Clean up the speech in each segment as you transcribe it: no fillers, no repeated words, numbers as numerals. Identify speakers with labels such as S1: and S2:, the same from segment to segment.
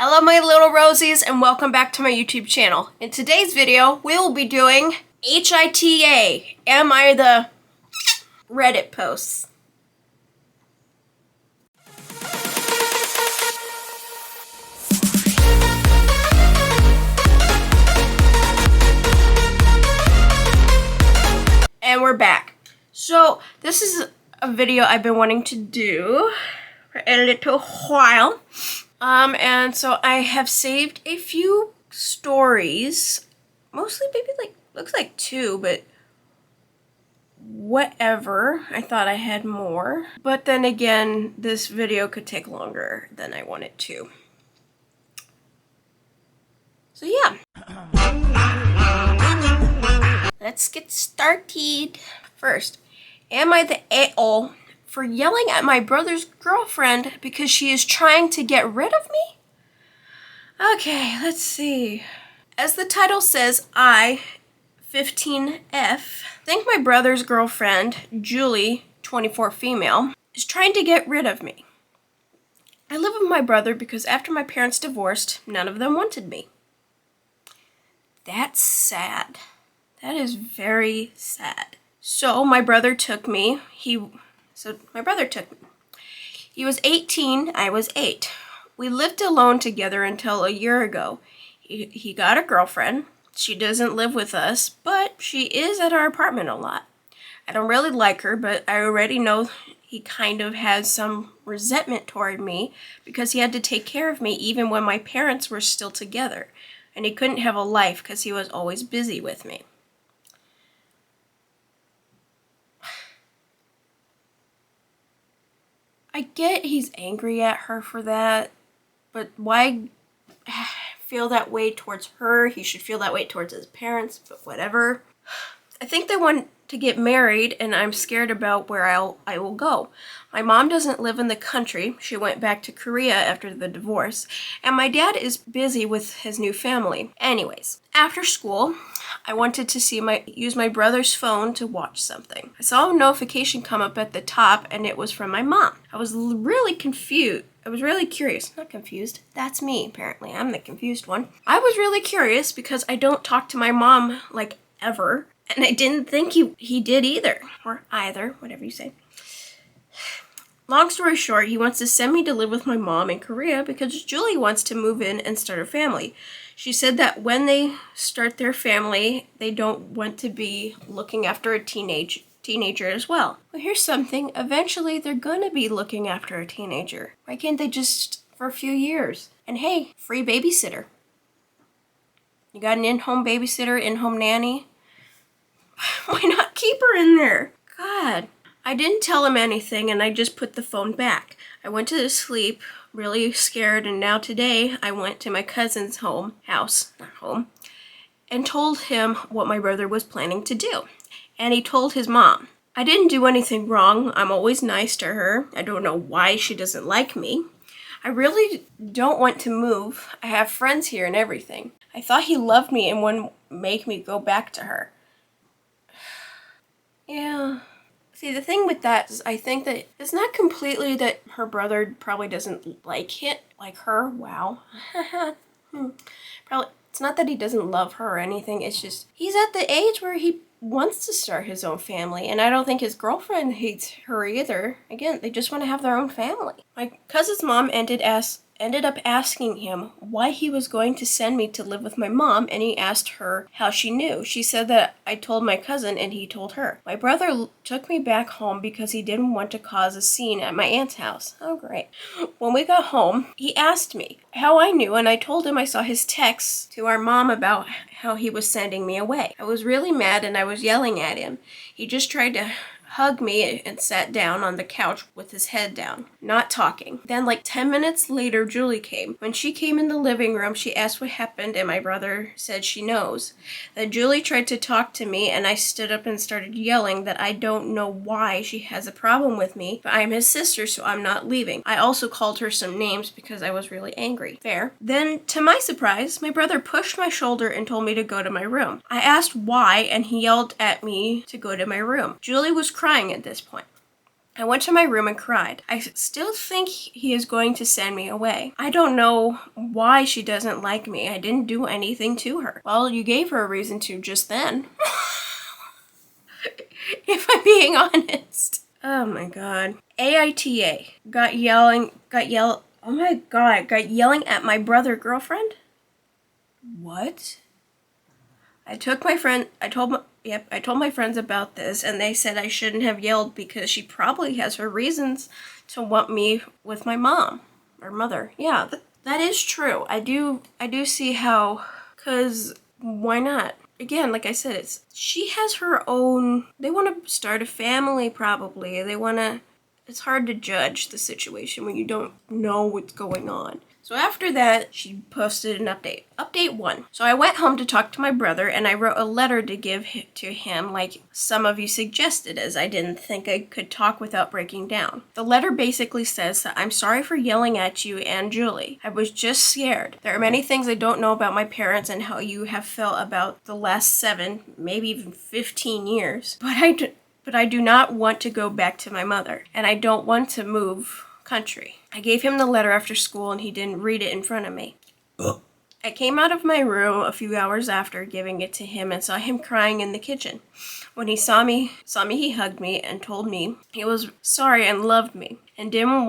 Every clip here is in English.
S1: Hello my little rosies and welcome back to my YouTube channel. In today's video, we will be doing AITA, Am I the Reddit posts. And we're back. So this is a video I've been wanting to do for a little while. And so I have saved a few stories, mostly maybe looks like 2, but whatever. I thought I had more, but then again, this video could take longer than I want it to. So yeah. Let's get started. First, am I the a-hole for yelling at my brother's girlfriend because she is trying to get rid of me? Okay, let's see. As the title says, I, 15F, think my brother's girlfriend, Julie, 24 female, is trying to get rid of me. I live with my brother because after my parents divorced, none of them wanted me. That's sad. That is very sad. So my brother took me. He was 18, I was 8. We lived alone together until a year ago. He got a girlfriend. She doesn't live with us, but she is at our apartment a lot. I don't really like her, but I already know he kind of has some resentment toward me because he had to take care of me even when my parents were still together. And he couldn't have a life because he was always busy with me. I get he's angry at her for that, but why feel that way towards her? He should feel that way towards his parents, but whatever. I think they want to get married, and I'm scared about where I will go. My mom doesn't live in the country. She went back to Korea after the divorce, and my dad is busy with his new family. Anyways, after school, I wanted to use my brother's phone to watch something. I saw a notification come up at the top, and it was from my mom. I was really confused. I was really curious. Not confused. That's me, apparently. I'm the confused one. I was really curious because I don't talk to my mom, like, ever. And I didn't think he did either. Or either, whatever you say. Long story short, he wants to send me to live with my mom in Korea because Julie wants to move in and start a family. She said that when they start their family, they don't want to be looking after a teenager as well. Well, here's something. Eventually, they're going to be looking after a teenager. Why can't they just for a few years? And hey, free babysitter. You got an in-home babysitter, in-home nanny? Why not keep her in there? God. I didn't tell him anything and I just put the phone back. I went to sleep really scared, and now today I went to my cousin's house, and told him what my brother was planning to do. And he told his mom. I didn't do anything wrong. I'm always nice to her. I don't know why she doesn't like me. I really don't want to move. I have friends here and everything. I thought he loved me and wouldn't make me go back to her. Yeah. See, the thing with that is I think that it's not completely that her brother probably doesn't like her. Wow. Probably, it's not that he doesn't love her or anything. It's just he's at the age where he wants to start his own family, and I don't think his girlfriend hates her either. Again, they just want to have their own family. My cousin's mom ended up asking him why he was going to send me to live with my mom, and he asked her how she knew. She said that I told my cousin and he told her. My brother took me back home because he didn't want to cause a scene at my aunt's house. Oh, great. When we got home, he asked me how I knew, and I told him I saw his texts to our mom about how he was sending me away. I was really mad and I was yelling at him. He just tried to hugged me and sat down on the couch with his head down, not talking. Then like 10 minutes later, Julie came. When she came in the living room, she asked what happened, and my brother said she knows. Then Julie tried to talk to me, and I stood up and started yelling that I don't know why she has a problem with me, but I'm his sister, so I'm not leaving. I also called her some names because I was really angry. Fair. Then, to my surprise, my brother pushed my shoulder and told me to go to my room. I asked why, and he yelled at me to go to my room. Julie was crying at this point. I went to my room and cried. I still think he is going to send me away. I don't know why she doesn't like me. I didn't do anything to her. Well, you gave her a reason to just then. If I'm being honest. Oh my god. AITA got yelling at my brother girlfriend? What? I told my friends about this, and they said I shouldn't have yelled because she probably has her reasons to want me with my mom or mother. Yeah, that is true. I do see how, cause why not? Again, like I said, she has her own. They want to start a family, probably. It's hard to judge the situation when you don't know what's going on. So after that, she posted an update. Update 1. So I went home to talk to my brother, and I wrote a letter to give to him like some of you suggested, as I didn't think I could talk without breaking down. The letter basically says that I'm sorry for yelling at you and Julie. I was just scared. There are many things I don't know about my parents and how you have felt about the last 7, maybe even 15 years. But I do not want to go back to my mother, and I don't want to move country. I gave him the letter after school, and he didn't read it in front of me. I came out of my room a few hours after giving it to him and saw him crying in the kitchen. When he saw me, he hugged me and told me he was sorry and loved me and didn't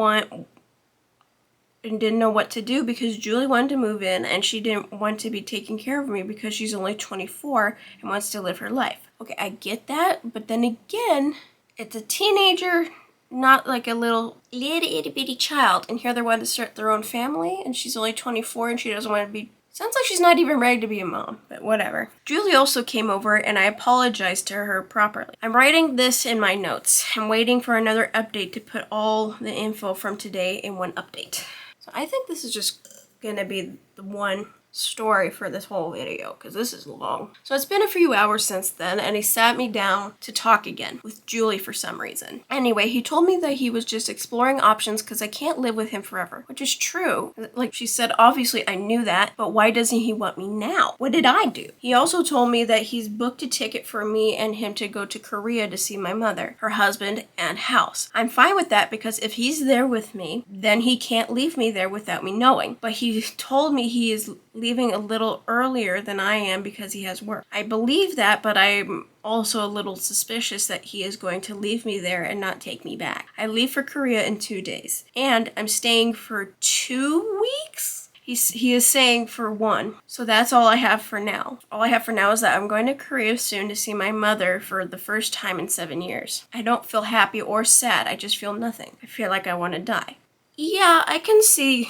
S1: know what to do because Julie wanted to move in and she didn't want to be taking care of me because she's only 24 and wants to live her life. Okay, I get that, but then again, it's a teenager, not like a little itty bitty child, and here they want to start their own family, and she's only 24 and she doesn't want to be. Sounds like she's not even ready to be a mom, but whatever. Julie also came over and I apologized to her properly. I'm writing this in my notes. I'm waiting for another update to put all the info from today in one update. So I think this is just gonna be the one story for this whole video because this is long. So it's been a few hours since then, and he sat me down to talk again with Julie for some reason. Anyway, he told me that he was just exploring options because I can't live with him forever, which is true. Like she said, obviously I knew that, but why doesn't he want me now? What did I do? He also told me that he's booked a ticket for me and him to go to Korea to see my mother, her husband, and house. I'm fine with that because if he's there with me, then he can't leave me there without me knowing. But he told me he is leaving a little earlier than I am because he has work. I believe that, but I'm also a little suspicious that he is going to leave me there and not take me back. I leave for Korea in 2 days, and I'm staying for 2 weeks? He is saying for 1. So that's all I have for now. All I have for now is that I'm going to Korea soon to see my mother for the first time in 7 years. I don't feel happy or sad. I just feel nothing. I feel like I want to die. Yeah, I can see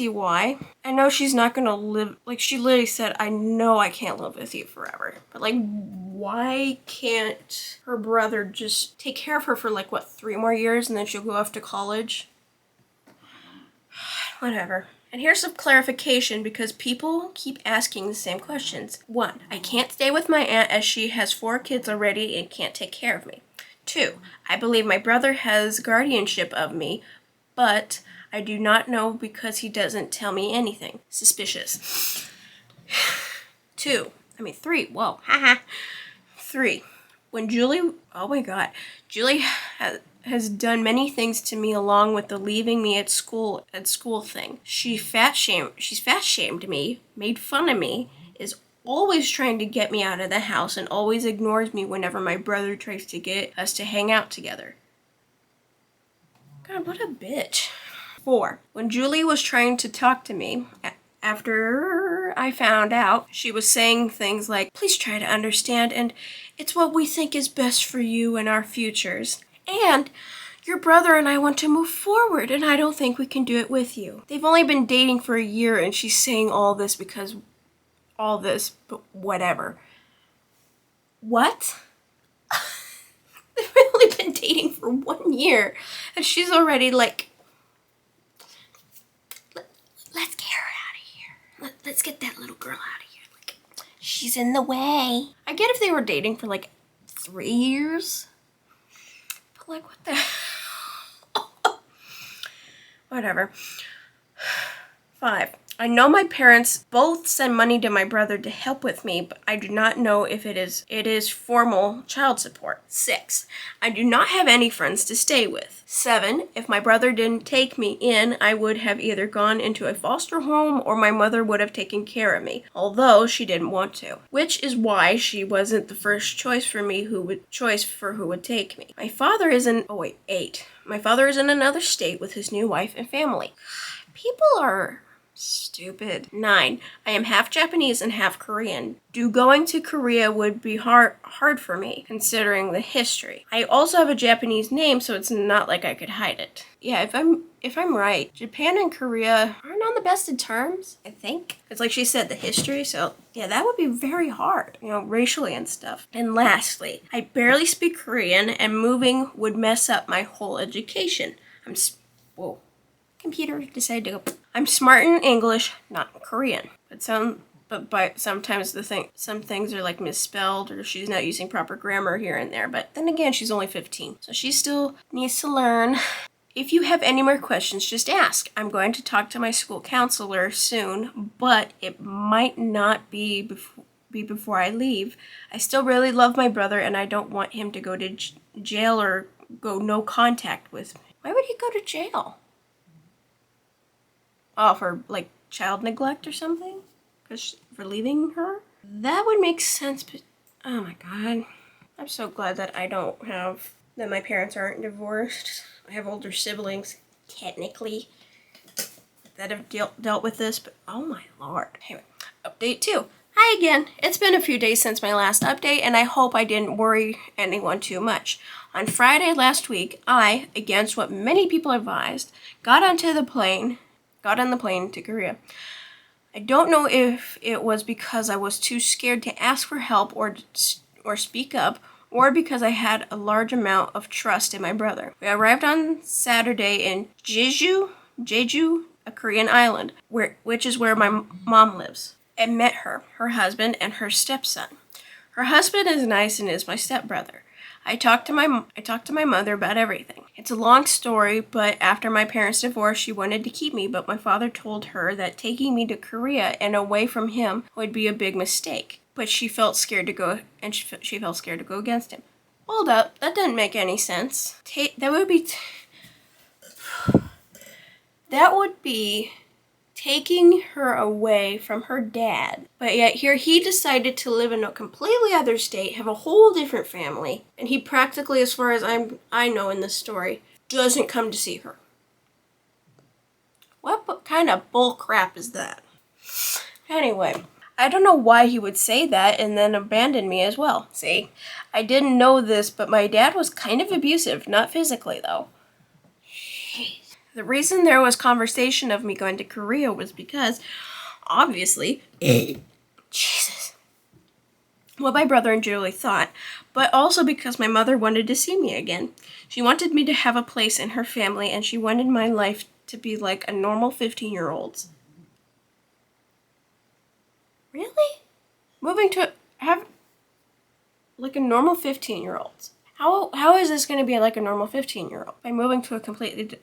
S1: why. I know she's not gonna live, like she literally said, I know I can't live with you forever. But like, why can't her brother just take care of her for like, 3 more years and then she'll go off to college? Whatever. And here's some clarification because people keep asking the same questions. 1, I can't stay with my aunt as she has 4 kids already and can't take care of me. 2, I believe my brother has guardianship of me, but I do not know because he doesn't tell me anything. Suspicious. 3, whoa, haha. 3, when Julie has done many things to me along with the leaving me at school thing. She's fat shamed me, made fun of me, is always trying to get me out of the house and always ignores me whenever my brother tries to get us to hang out together. God, what a bitch. 4, when Julie was trying to talk to me, after I found out, she was saying things like, please try to understand, and it's what we think is best for you and our futures. And your brother and I want to move forward, and I don't think we can do it with you. They've only been dating for a year, and she's saying all this, but whatever. What? They've only been dating for 1 year, and she's already like, let's get her out of here. Let's get that little girl out of here. Like, she's in the way. I get if they were dating for like 3 years, but like, what the? Whatever. 5, I know my parents both send money to my brother to help with me, but I do not know if it is formal child support. 6. I do not have any friends to stay with. 7. If my brother didn't take me in, I would have either gone into a foster home or my mother would have taken care of me, although she didn't want to. Which is why she wasn't the first choice for who would take me. My father is in 8. My father is in another state with his new wife and family. People are stupid. 9. I am half Japanese and half Korean. Going to Korea would be hard for me, considering the history. I also have a Japanese name, so it's not like I could hide it. Yeah, if I'm right, Japan and Korea aren't on the best of terms, I think. It's like she said, the history, so yeah, that would be very hard, racially and stuff. And lastly, I barely speak Korean, and moving would mess up my whole education. Whoa. Computer decided to go. I'm smart in English, not in Korean. But sometimes some things are like misspelled, or she's not using proper grammar here and there. But then again, she's only 15, so she still needs to learn. If you have any more questions, just ask. I'm going to talk to my school counselor soon, but it might not be before I leave. I still really love my brother, and I don't want him to go to jail or go no contact with me. Why would he go to jail? Oh, for like child neglect or something? For leaving her? That would make sense, but oh my god. I'm so glad that that my parents aren't divorced. I have older siblings, technically, that have dealt with this, but oh my lord. Anyway, update 2. Hi again. It's been a few days since my last update, and I hope I didn't worry anyone too much. On Friday last week, I, against what many people advised, got on the plane to Korea. I don't know if it was because I was too scared to ask for help or speak up, or because I had a large amount of trust in my brother. We arrived on Saturday in Jeju, a Korean island, which is where my mom lives, and met her husband, and her stepson. Her husband is nice and is my stepbrother. I talked to my mother about everything. It's a long story, but after my parents' divorce, she wanted to keep me, but my father told her that taking me to Korea and away from him would be a big mistake. But she felt scared to go, and she felt scared to go against him. Hold up, that doesn't make any sense. That would be taking her away from her dad. But yet here he decided to live in a completely other state, have a whole different family, and he practically, as far as I know in this story, doesn't come to see her. What kind of bull crap is that? Anyway, I don't know why he would say that and then abandon me as well. See, I didn't know this, but my dad was kind of abusive, not physically though. The reason there was conversation of me going to Korea was because, obviously, Jesus, what my brother and Julie thought, but also because my mother wanted to see me again. She wanted me to have a place in her family, and she wanted my life to be like a normal 15-year-old's. Really? Moving to have like a normal 15-year-old's. How is this going to be like a normal 15-year-old? By moving to a completely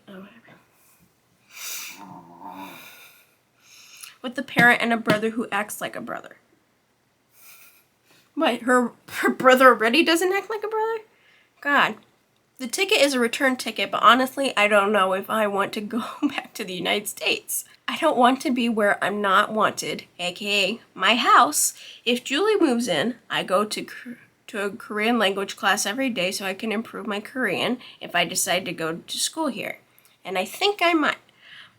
S1: with a parent and a brother who acts like a brother. What, her brother already doesn't act like a brother? God. The ticket is a return ticket, but honestly, I don't know if I want to go back to the United States. I don't want to be where I'm not wanted, aka my house. If Julie moves in, I go to a Korean language class every day so I can improve my Korean if I decide to go to school here. And I think I might.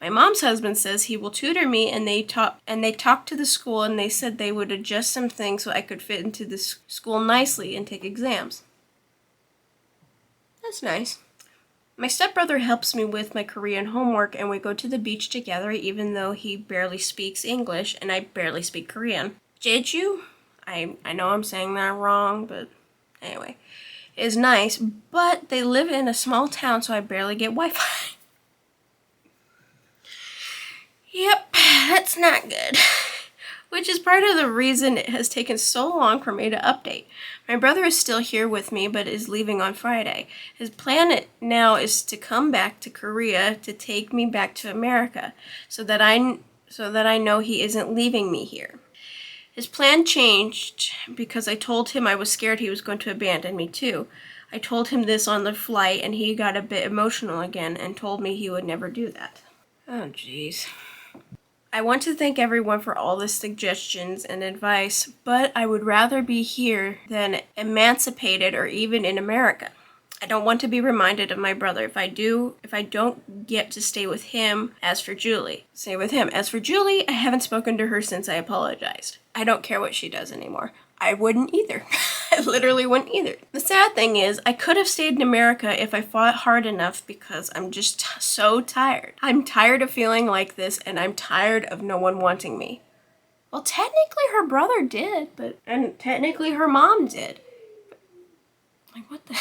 S1: My mom's husband says he will tutor me, and they talked to the school, and they said they would adjust some things so I could fit into the school nicely and take exams. That's nice. My stepbrother helps me with my Korean homework, and we go to the beach together even though he barely speaks English and I barely speak Korean. Jeju, I know I'm saying that wrong, but anyway, is nice, but they live in a small town, so I barely get Wi-Fi. Yep, that's not good. Which is part of the reason it has taken so long for me to update. My brother is still here with me, but is leaving on Friday. His plan now is to come back to Korea to take me back to America, so that so that I know he isn't leaving me here. His plan changed because I told him I was scared he was going to abandon me too. I told him this on the flight and he got a bit emotional again and told me he would never do that. Oh, jeez. I want to thank everyone for all the suggestions and advice, but I would rather be here than emancipated or even in America. I don't want to be reminded of my brother if I don't get to stay with him. As for Julie, I haven't spoken to her since I apologized. I don't care what she does anymore. I wouldn't either. I literally wouldn't either. The sad thing is, I could have stayed in America if I fought hard enough because I'm just so tired. I'm tired of feeling like this and I'm tired of no one wanting me. Well, technically her brother did, and technically her mom did. Like, what the...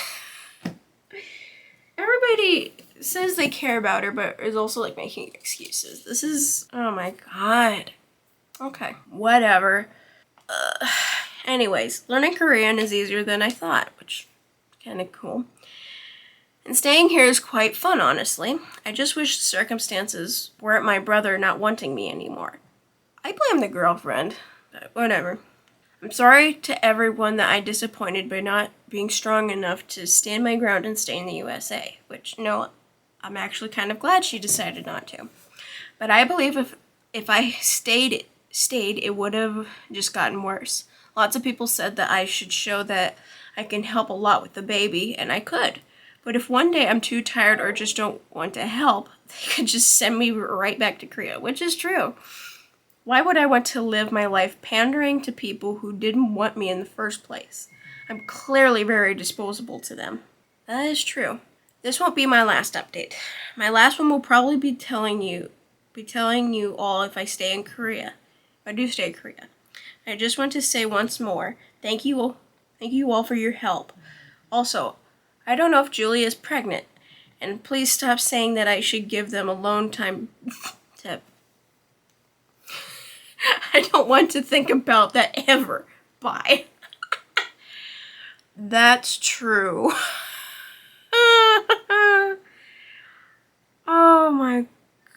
S1: Everybody says they care about her, but is also like making excuses. This is, oh my god. Okay, whatever. Anyways, learning Korean is easier than I thought, which is kind of cool. And staying here is quite fun, honestly. I just wish the circumstances weren't my brother not wanting me anymore. I blame the girlfriend, but whatever. I'm sorry to everyone that I disappointed by not being strong enough to stand my ground and stay in the USA, which, no, I'm actually kind of glad she decided not to. But I believe if I stayed, it would have just gotten worse. Lots of people said that I should show that I can help a lot with the baby, and I could. But if one day I'm too tired or just don't want to help, they could just send me right back to Korea, which is true. Why would I want to live my life pandering to people who didn't want me in the first place? I'm clearly very disposable to them. That is true. This won't be my last update. My last one will probably be telling you all if I stay in Korea. If I do stay in Korea. I just want to say once more, thank you all for your help. Also, I don't know if Julie is pregnant, and please stop saying that I should give them alone time to... I don't want to think about that ever. Bye. That's true. Oh my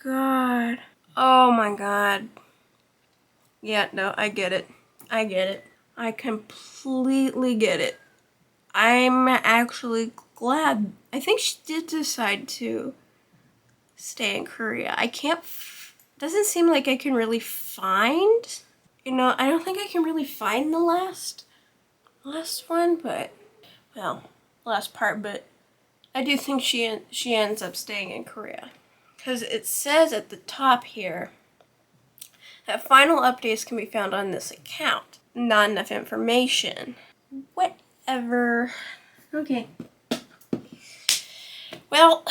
S1: god. Oh my god. Yeah, no, I get it. I completely get it. I'm actually glad. I think she did decide to stay in Korea. Doesn't seem like I can really find, I don't think I can really find the last one, but, well, last part, but I do think she ends up staying in Korea. Because it says at the top here that final updates can be found on this account. Not enough information. Whatever. Okay. Well,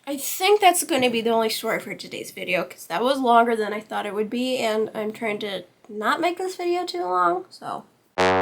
S1: I think that's going to be the only story for today's video, because that was longer than I thought it would be, and I'm trying to not make this video too long, so